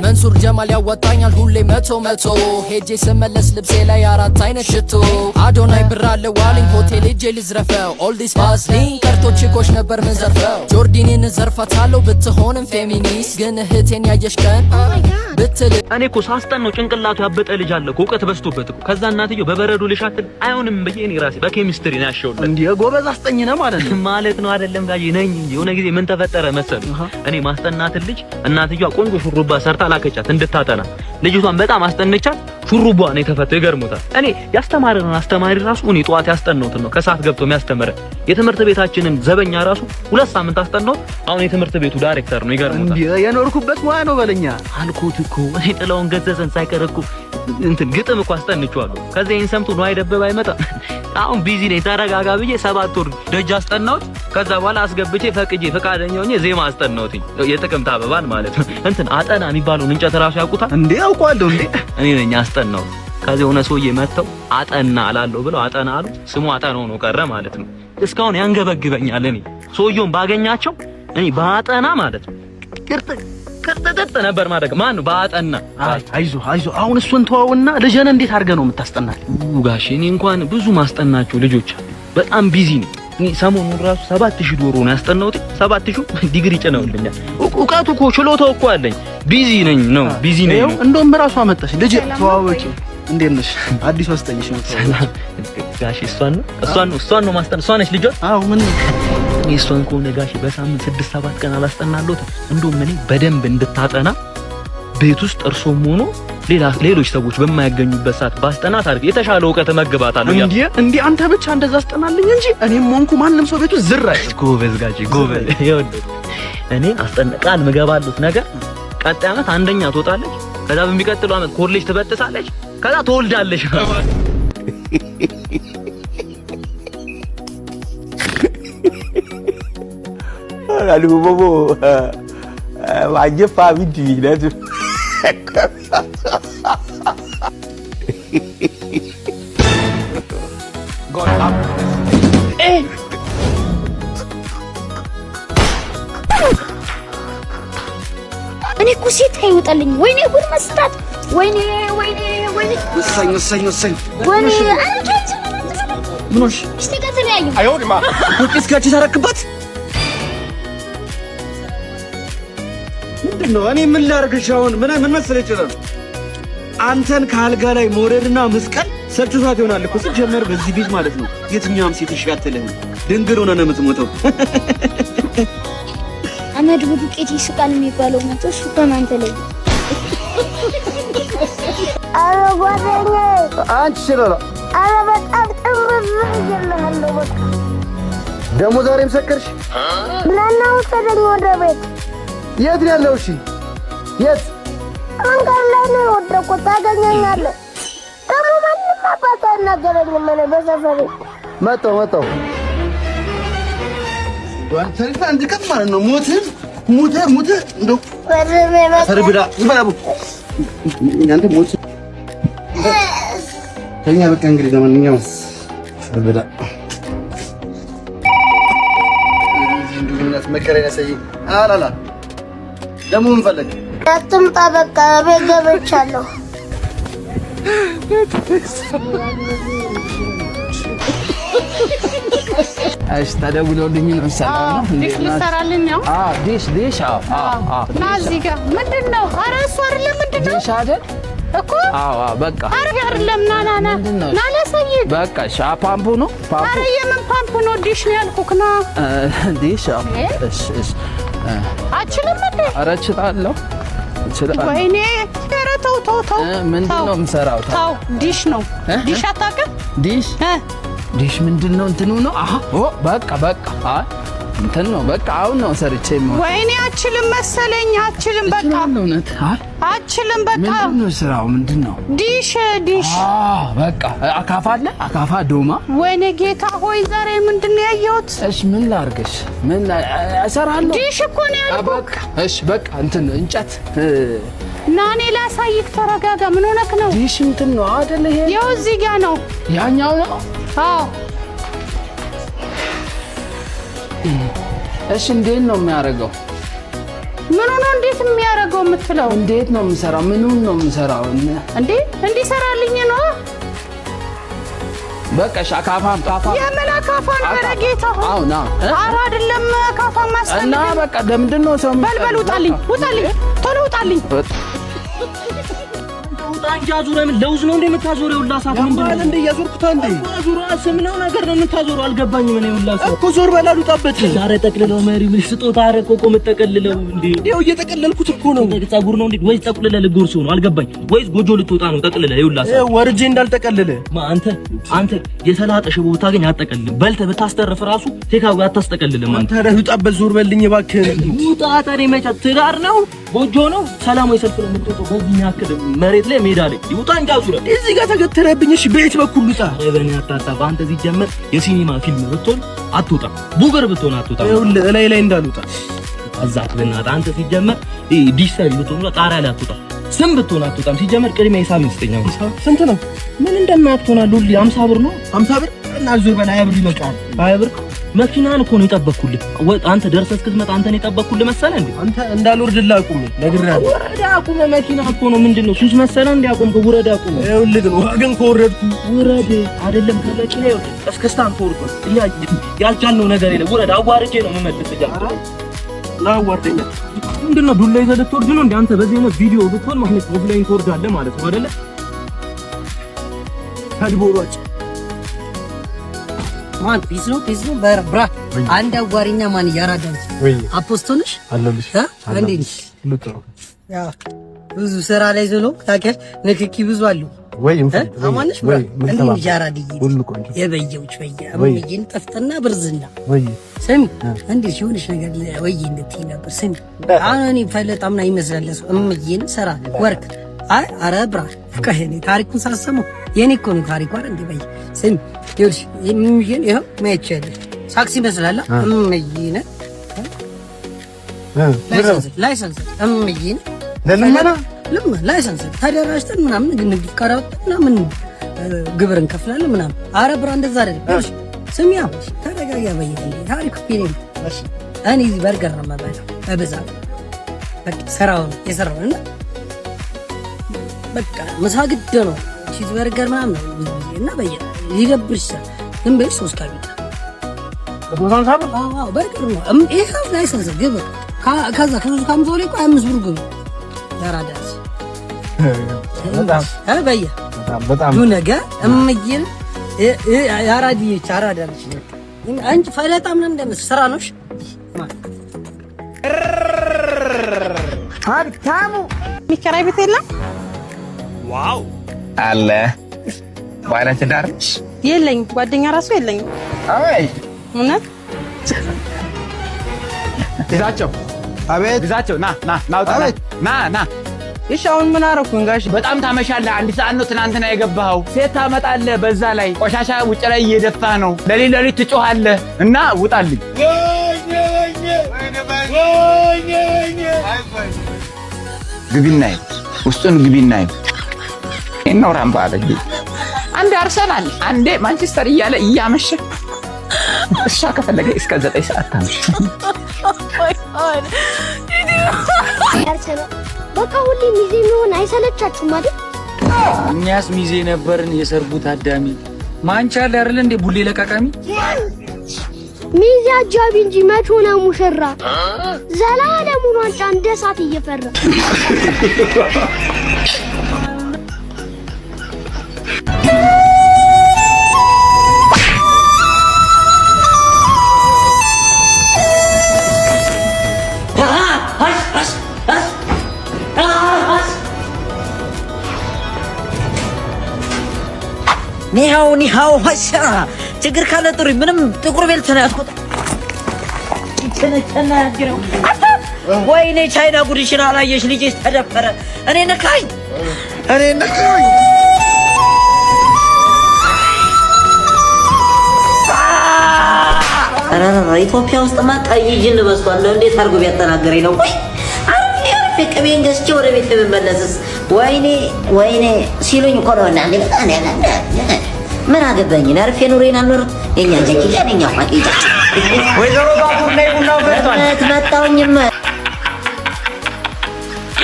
መንሱር ጀማል ያወጣኛል ሁሌ መቶ ሄጄ ስመለስ ልብሴ ላይ አራት አይነት ሽቶ አዶናይ ብር አለ ዋልኝ ሆቴል ሄጄ ልዝረፈው ኦል ዲስ ባዝሊን ቀርቶ ቺኮች ነበር ምዘርፈው ጆርዲንን ዘርፋታለሁ ብትሆንም ፌሚኒስት ግን እህቴን ያየሽ ቀን ብትል እኔ እኮ ሳስጠን ነው ጭንቅላቱ ያበጠ ልጅ አለ እኮ እውቀት በዝቶበት እኮ ከዛ እናትየው በበረዶ ልሻትል አይሆንም ብዬ እኔ ራሴ በኬሚስትሪ ነው ያሸውልኝ እንዴ ጎበዝ አስጠኝ ነው ማለት ነው አይደለም ጋጂ ነኝ እንጂ የሆነ ጊዜ ምን ተፈጠረ መሰሉ እኔ ማስጠናት ልጅ እናትየው ቆንጆ ሹሩባ ሰርታ ላከቻት እንድታጠና ልጅቷን በጣም አስጠነቻት ሹሩባ ነው የተፈተው ይገርሞታል እኔ ያስተማረን አስተማሪ ራሱ እኔ ጧት ያስጠናውት ነው ከሰዓት ገብቶ የሚያስተምረ የትምህርት ቤታችንን ዘበኛ ራሱ 2 ሳምንት አስጠናው አሁን የትምህርት ቤቱ ዳይሬክተር ነው ይገርሞታል እንዴ የኖርኩበት ሙያ ነው በለኛ አልኩት እኮ እኔ ጥላውን ገዘዘን ሳይቀርኩ እንትን ግጥም እኮ አስጠንቼዋለሁ ከዛ ይሄን ሰምቶ ነው አይደበብ አይመጣ አሁን ቢዚ ነኝ ተረጋጋ ብዬ 7 ወር ደጅ አስጠናውት ከዛ በኋላ አስገብቼ ፈቅጄ ፈቃደኛ ሆኜ ዜማ አስጠናውት የጥቅምት አበባን ማለት ነው እንትን አጠና የሚባለውን እንጨት ራሱ ያውቁታል እንዴ አውቀዋለሁ እንዴ እኔ ነኝ አስጠናው ከዚህ ሆነ ሰውዬ መተው አጠና አላለሁ ብለው አጠና አሉ ስሙ አጠናው ነው ቀረ ማለት ነው እስካሁን ያንገበግበኛል እኔ ሰውዬውን ባገኛቸው እኔ ባጠና ማለት ነው ቅርጥጥ ነበር ማድረግ ማን ባጠና አይዞ አሁን እሱን ተዋውና ልጅን እንዴት አድርገህ ነው የምታስጠናል ጋሽ እኔ እንኳን ብዙ ማስጠናቸው ልጆች በጣም ቢዚ ነኝ እኔ ሰሞኑን ራሱ 7000 ዶሮ ነው ያስጠናውት 7000 ዲግሪ ጭነውልኛል እውቀቱ እኮ ችሎታው እኮ አለኝ ቢዚ ነኝ እንደውም ራሱ አመጣሽ ልጅ ተዋወቂ እንዴት ነሽ አዲስ አስጠኝሽ ነው ጋሽ እሷን ነው ማስጠና እሷ ነች ልጅ አዎ ምን እሷን ከሆነ ጋሽ በሳምንት 6-7 ቀን አላስጠናለሁት እንደውም እኔ በደንብ እንድታጠና ቤት ውስጥ እርሶም ሆኖ ሌሎች ሰዎች በማያገኙበት ሰዓት ባስጠናት አድርግ የተሻለ ዕውቀት መግባታለሁ እንዴ አንተ ብቻ እንደዛ አስጠናልኝ እንጂ እኔም ሆንኩ ማንንም ሰው ቤቱ ዝር አይል ጎበዝ ጋጂ ጎበዝ እኔ አስጠነቃል መገባሉት ነገር ቀጣይ አመት አንደኛ ትወጣለች ከዛ በሚቀጥለው አመት ኮሌጅ ትበጥሳለች ከዛ ትወልዳለች አልቦቦ ዋጀፋ ቢዲ ለቱ God up. እኔ እኮ ሴት አይወጣልኝ ወይኔ ጉድ መስራት ወይኔ ወሰኝ ወይኔ ምንሽ እስቲ ከተለያዩ አይወድማ ኩኪስ ካቺ ታረክባት ምንድነው እኔ ምን ላርግሽ አሁን ምን መሰለሽ አንተን ካልጋ ላይ ሞረድና መስቀል ሰጥቷት ይሆናል እኮ ሲጀመር በዚህ ቤት ማለት ነው የትኛውም ሴት ይሻተልህ ድንግል ሆነ ነው የምትሞተው አመድ ዱቄት ይስቃል የሚባለው መቶ እሱ ከማንተ ላይ አረጓደኛ አንቺ ስለላ በጣም ጥምብ ይልሃለሁ በቃ ደሞ ዛሬም ሰከርሽ ለናው ተደኝ ወደ ቤት የት ነው ያለው እሺ የት አንጋር ላይ ነው ወደቆ ታገኘኛለህ ደሞ ማንም አባታ ነገረኝ ምን በሰፈሬ መጣው ወንተልታ እንድከፍ ማለት ነው ሙተ እንደው ተርብዳ ይባላቡ አንተ ሞት ከኛ በቃ እንግዲህ ለማንኛውም ተርብዳ እንደውነት መከረኛ ሰይ አላላ ደሞ ምን ፈለግ አትምጣ በቃ ቤት ገብቻለሁ እሺ ተደውሎልኝ ነው ሰላም ዲሽ ልሰራልኝ ነው ዲሽ ና እዚህ ጋር ምንድነው ኧረ እሱ አይደለም ምንድነው ዲሽ አይደል እኮ በቃ አይደለም ና ለሰይድ በቃ ፓምፑ ነው ኧረ የምን ፓምፑ ነው ዲሽ ነው ያልኩህ ና ዲሽ እሺ አችልም እንዴ ኧረ እችላለሁ ወይኔ ኧረ ተው ምንድነው የምሰራው ተው ዲሽ ነው ዲሽ አታውቅም ዲሽ ምንድነው እንትኑ ነው በቃ እንትን ነው በቃ አሁን ነው ሰርቼ ነው ወይኔ አችልም መሰለኝ አችልም በቃ እውነት አችልም በቃ ምንድነው ስራው ምንድነው ዲሽ በቃ አካፋ ዶማ ወይኔ ጌታ ሆይ ዛሬ ምንድነው ያየሁት እሺ ምን ላርግሽ ምን እሰራለሁ ዲሽ እኮ ነው ያልኩህ እሺ በቃ እንትን እንጨት ናኔ ላሳይክ ተረጋጋ ምን ሆነክ ነው ዲሽ እንትን ነው አይደል ይሄ ያው እዚህ ጋር ነው ያኛው ነው እሺ እንዴት ነው የሚያደርገው ምን ነው እንዴት የሚያረጋው የምትለው? እንዴት ነው የምሰራው? ምኑን ነው የምሰራው? እንዴ እንዲሰራልኝ ነው። በቃ አካፋም የምን አካፋን በረጌታ አሁን ኧረ አይደለም አካፋ ማስተን እና በቃ ለምንድን ነው ሰው በልበል ውጣልኝ ቶሎ ውጣልኝ አንጃ ዙረ ምን ለውዝ ነው እንደምታዞረው ላሳት ምንድነው እንደ ያዞርኩት አንዴ ዙራ ስምነው ነገር ነው የምታዞረው አልገባኝም እኔ ላሳት እኮ ዞር በላሉ ጣበት ዛሬ ጠቅልለው መሪ ምን ስጦታ አረቆ ቆም ተቀልለው እንዴ ይሄው እየተቀለልኩት እኮ ነው ፀጉር ነው እንዴ ወይስ ጠቅልለ ልጎርሱ ነው አልገባኝ ወይስ ጎጆ ልትወጣ ነው ጠቅልለ ይውላሳት ወርጄ እንዳልጠቀልለ አንተ የሰላጣ ሽቦ ብታገኝ አጠቀልል በልተ ብታስተርፍ ራሱ ቴካው አታስተቀልልም አንተ ረህ ጣበት ዞር በልኝ እባክህ ውጣታ ነው መቻ ትዳር ነው ጎጆ ነው ሰላማዊ ሰልፍ ነው የምትወጣው በዚህ ያክል መሬት ላይ ሜዳ ላይ ይውጣን ጋዙረ እዚህ ጋር ተገተረብኝ እሺ ቤት በኩል ውጣ ረበኛ ታታ ባንተ ሲጀመር የሲኒማ ፊልም ብትሆን አትወጣ ቡገር ብትሆን አትወጣ ይኸውልህ ላይ እንዳልወጣ አዛት በእናትህ አንተ ሲጀመር ዲሰሪ ብትሆን ጣሪያ ላይ አትወጣ ስም ብትሆን አትወጣም ሲጀመር ቅድሚያ ሂሳብ ይስጠኛው ስንት ነው ምን እንደማትሆናሉ 50 ብር ነው 50 ብር እና ዞር በላ 20 ብር ይበቃል 20 ብር መኪናን እኮ ነው የጠበቅኩልህ አንተ ደርሰህ እስክትመጣ አንተ ነው የጠበቅኩልህ መሰለህ እንዴ አንተ እንዳልወርድልህ አቁም ነግሬሃለሁ ወረዳ አቁም መኪና እኮ ነው ምንድነው ሱስ መሰለህ እንዴ አቁም ወረዳ አቁም ይኸውልህ ግን ዋገን ከወረድኩ ወረደ አይደለም ከመኪና ይወጣ እስከስታን ተወርቆ ያልቻልነው ነገር የለም ወረዳ አዋርጄ ነው የምመልስህ ጃ ላዋርደኛ ምንድነው ዱላ ይዘህ ልትወርድ ነው እንዴ አንተ በዚህ ነው ቪዲዮ ልትሆን ማለት ነው ኦፍላይን ትወርዳለህ ማለት ነው አይደለ ታድቦሯጭ ማን ፒስ ነው ብራ አንድ አዋሪኛ ማን ያራዳኝ አፖስቶልሽ አለልሽ አንዴንሽ ልጥሩ ያ ብዙ ስራ ላይ ዘሎ ታከል ንክኪ ብዙ አሉ ወይ አማንሽ ወይ እንዴ ያራድይ ሁሉ ቆንጆ የበየውች ወይዬ ጠፍተና ብርዝና ወይ ስሚ እንዴ ሲሆንሽ ነገር ወይ እንድትይ ነበር ስሚ አሁን ፈለጣምና ይመስላል እምዬን ሰራ ወርክ አይ አረ ብራ ከሄኔ ታሪኩን ሳሰማው የኔ እኮ ነው ታሪኩ አይደል እንዴ በይ ስሚ ይኸውልሽ እምዬን ይኸው ማይቻል ሳክስ ይመስላል እምዬን ላይሰንስ እምዬን ለምን ላይሰንስ ተደራጅተን ምናምን ግን ዲካራውት ምናምን ግብር እንከፍላለን ምናምን አረ ብራ እንደዛ አይደል ይኸውልሽ ስሚ ያው ተረጋጋ በይ ታሪኩ ቢኔ እኔ እዚህ በርገር ነው የምበላው በብዛት በቃ ስራው የሰራው እና በቃ ምሳ ግድ ነው ቺዝ በርገር ምናምን እና በየ ይገብርሽ ግን በይ 3 ካቢታ በቦታን ሳብ አዎ በርገር ነው ይሄው ላይሰንስ ግብር ከዛ ከ3 ካምዞ ላይ 5 ብር ግብር ያራዳስ በየ በጣም ዱ ነገር እምዬን ያራዲች አራዳለች አንቺ ፈለጣ ምን እንደምስ ስራ ነውሽ ሀብታሙ ሚከራይ ቤት የለም ዋው አለ ባለ ትዳር የለኝ ጓደኛ ራሱ የለኝም አይ እውነት ግዛቸው አቤት ግዛቸው ና ውጣ ና እሺ አሁን ምን አረኩኝ ጋሽ በጣም ታመሻለህ አንድ ሰዓት ነው ትናንትና የገባኸው ሴት ታመጣለህ በዛ ላይ ቆሻሻ ውጭ ላይ እየደፋህ ነው ለሌሊት ትጮሃለህ እና ውጣልኝ ግቢናይ ውስጡን ግቢናይ ነው ራምባ አለኝ አንዴ አርሰናል አንዴ ማንቸስተር እያለ እያመሸ እሷ ከፈለገ እስከ 9 ሰዓት ታምሽ በቃ ሁሌ ሚዜ የሚሆን አይሰለቻችሁም አይደል? እኛስ ሚዜ ነበርን የሰርጉ ታዳሚ ማንቻል አይደል እንዴ ቡሌ ለቃቃሚ ሚዜ አጃቢ እንጂ መች ሆነ ሙሽራ ዘላለሙን ዋንጫ እንደ እሳት እየፈራ ኒሃው ሀሻ ችግር ካለ ጥሪ ምንም ጥቁር ቤልት ነው ያስቆጣ ተነተና ያግረው ወይኔ ቻይና ጉድሽን አላየሽ ልጅሽ ተደፈረ እኔ ነካኝ አራራ ኢትዮጵያ ውስጥ ማጣይ ጅን በስቷል እንዴት አርጎ ቢያጠናገረኝ ነው አርፌ ቅቤን ገዝቼ ወደ ቤት ለመመለስስ ወይኔ ሲሉኝ እኮ ነው እናንተ በጣም ምን አገባኝ አርፌ ኑሬን አልኖር የኛ ጀኪ የኛ ማቂታ ወይዘሮ ባቡር ላይ ቡናው ፈርቷል መጣውኝማ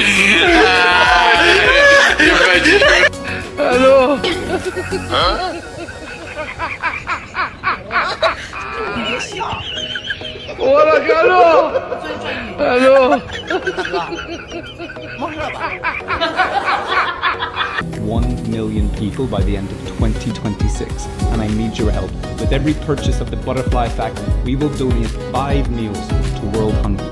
1 million people by the end of 2026, and I need your help. With every purchase of the Butterfly Effect, we will donate 5 meals to World Hunger.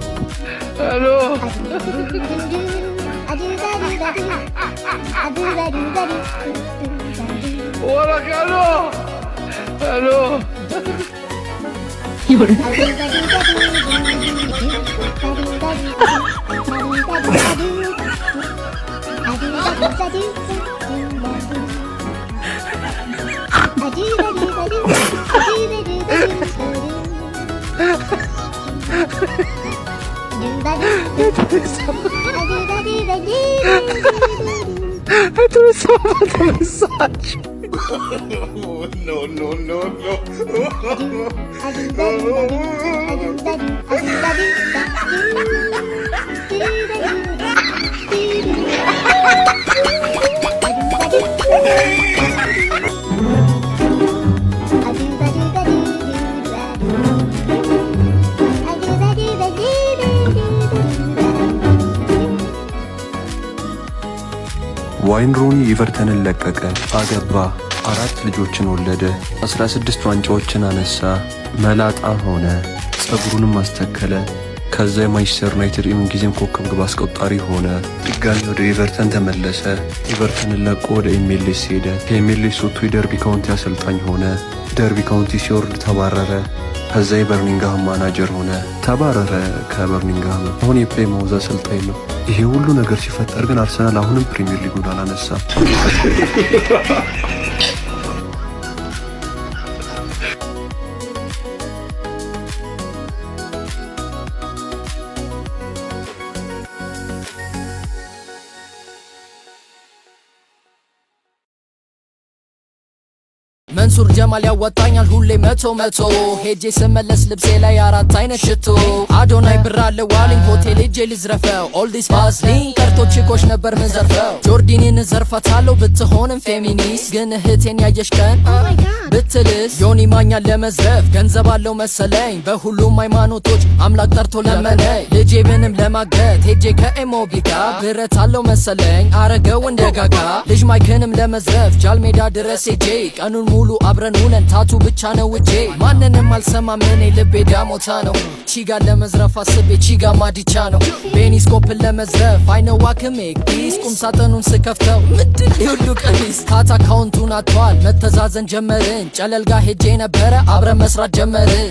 ዋይን ሩኒ ኤቨርተንን ለቀቀ፣ አገባ፣ 4 ልጆችን ወለደ፣ 16 ዋንጫዎችን አነሳ፣ መላጣ ሆነ፣ ጸጉሩንም አስተከለ። ከዛ የማንቸስተር ዩናይትድ የምንጊዜም ኮከብ ግብ አስቆጣሪ ሆነ። ድጋሚ ወደ ኤቨርተን ተመለሰ። ኤቨርተንን ለቆ ወደ ኤምኤልኤስ ሄደ። ከኤምኤልኤስ ወጥቶ የደርቢ ካውንቲ አሰልጣኝ ሆነ። ደርቢ ካውንቲ ሲወርድ ተባረረ። ከዛ የበርሚንግሃም ማናጀር ሆነ። ተባረረ ከበርሚንግሃም። አሁን የፕሌይማውዝ አሰልጣኝ ነው። ይሄ ሁሉ ነገር ሲፈጠር ግን አርሰናል አሁንም ፕሪሚየር ሊጉን አላነሳም። መንሱር ጀማል ያወጣኛል ሁሌ 100 ሄጄ ስመለስ ልብሴ ላይ 4 አይነት ሽቶ አዶናይ ብር አለ ዋሊንግ ሆቴል ሄጄ ልዝረፈው ኦል ዲስ ቫዝሊን ቀርቶ ቺኮች ነበር ምዘርፈው ጆርዲንን ዘርፋታለሁ ብትሆንም ፌሚኒስት ግን እህቴን ያየሽ ቀን ብትልስ ዮኒ ማኛን ለመዝረፍ ገንዘብ አለው መሰለኝ በሁሉም ሃይማኖቶች አምላክ ጠርቶ ለመነኝ ልጄ ምንም ለማገት ሄጄ ከኤሞቢ ጋር ብረት አለው መሰለኝ አረገው እንደጋጋ ልጅ ማይክንም ለመዝረፍ ጃልሜዳ ድረስ ሄጄ ቀኑን ሙሉ አብረን ሆነን ታቱ ብቻ ነው ውጄ ማንንም አልሰማም እኔ ልቤ ዳሞታ ነው ቺጋን ለመዝረፍ አስቤ ቺጋ ማዲቻ ነው ቤኒስኮፕን ለመዝረፍ አይነው ዋክሜ ኪስ ቁም ሳጥኑን ስከፍተው ምንድን ይሁሉ ቀሚስ ካት አካውንቱን አጥቷል መተዛዘን ጀመርን ጨለልጋ ሄጄ ነበረ አብረን መስራት ጀመርን